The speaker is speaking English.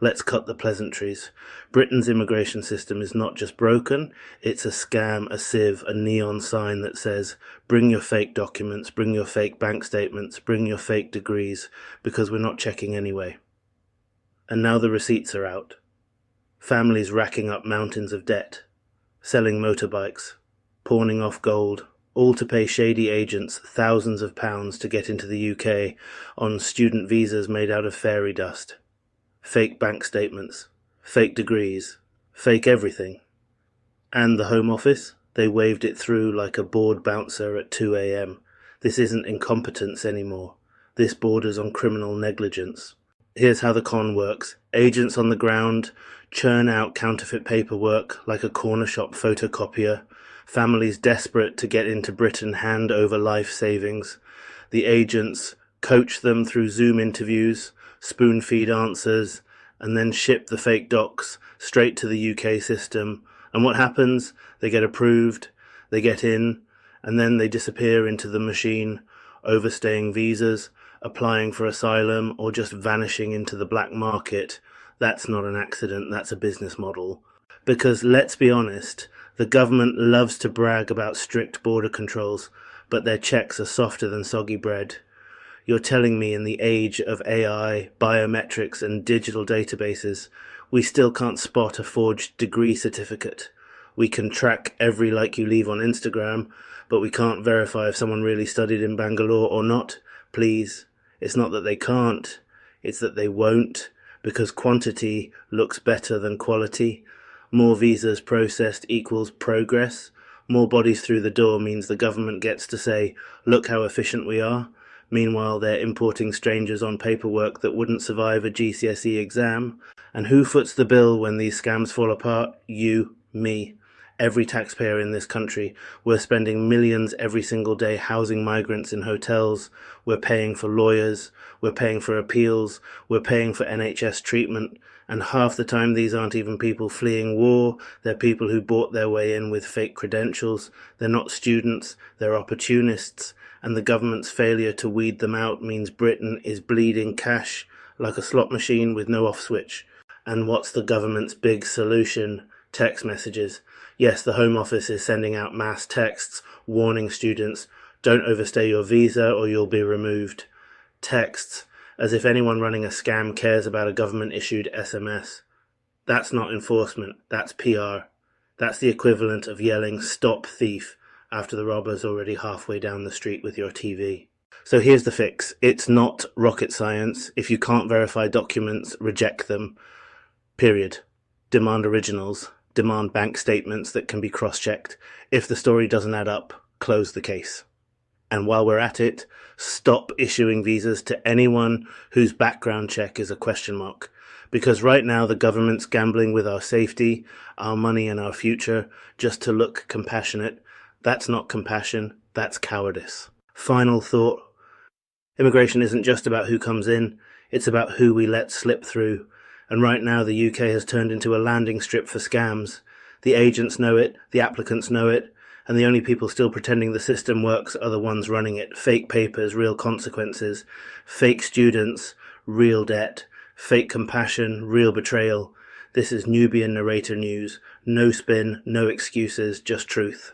Let's cut the pleasantries. Britain's immigration system is not just broken, it's a scam, a sieve, a neon sign that says, bring your fake documents, bring your fake bank statements, bring your fake degrees, because we're not checking anyway. And now the receipts are out. Families racking up mountains of debt, selling motorbikes, pawning off gold, all to pay shady agents thousands of pounds to get into the UK on student visas made out of fairy dust. Fake bank statements, fake degrees, fake everything. And the Home Office? They waved it through like a bored bouncer at 2 a.m. This isn't incompetence anymore. This borders on criminal negligence. Here's how the con works. Agents on the ground churn out counterfeit paperwork like a corner shop photocopier. Families desperate to get into Britain hand over life savings. The agents coach them through Zoom interviews, spoon-feed answers, and then ship the fake docs straight to the UK system. And what happens? They get approved, they get in, and then they disappear into the machine, overstaying visas, applying for asylum, or just vanishing into the black market. That's not an accident, that's a business model. Because let's be honest, the government loves to brag about strict border controls, but their checks are softer than soggy bread. You're telling me in the age of AI, biometrics and digital databases, we still can't spot a forged degree certificate. We can track every like you leave on Instagram, but we can't verify if someone really studied in Bangalore or not. Please, it's not that they can't, it's that they won't, because quantity looks better than quality. More visas processed equals progress. More bodies through the door means the government gets to say, look how efficient we are. Meanwhile, they're importing strangers on paperwork that wouldn't survive a GCSE exam. And who foots the bill when these scams fall apart? You, me, every taxpayer in this country. We're spending millions every single day housing migrants in hotels. We're paying for lawyers. We're paying for appeals. We're paying for NHS treatment. And half the time these aren't even people fleeing war. They're people who bought their way in with fake credentials. They're not students. They're opportunists. And the government's failure to weed them out means Britain is bleeding cash like a slot machine with no off switch. And what's the government's big solution? Text messages. Yes, the Home Office is sending out mass texts warning students, don't overstay your visa or you'll be removed. Texts, as if anyone running a scam cares about a government-issued SMS. That's not enforcement, that's PR. That's the equivalent of yelling, "Stop thief," after the robber's already halfway down the street with your TV. So here's the fix. It's not rocket science. If you can't verify documents, reject them. Period. Demand originals. Demand bank statements that can be cross-checked. If the story doesn't add up, close the case. And while we're at it, stop issuing visas to anyone whose background check is a question mark. Because right now the government's gambling with our safety, our money and our future just to look compassionate. That's not compassion, that's cowardice. Final thought. Immigration isn't just about who comes in, it's about who we let slip through. And right now the UK has turned into a landing strip for scams. The agents know it, the applicants know it, and the only people still pretending the system works are the ones running it. Fake papers, real consequences. Fake students, real debt. Fake compassion, real betrayal. This is Nubian Narrator news. No spin, no excuses, just truth.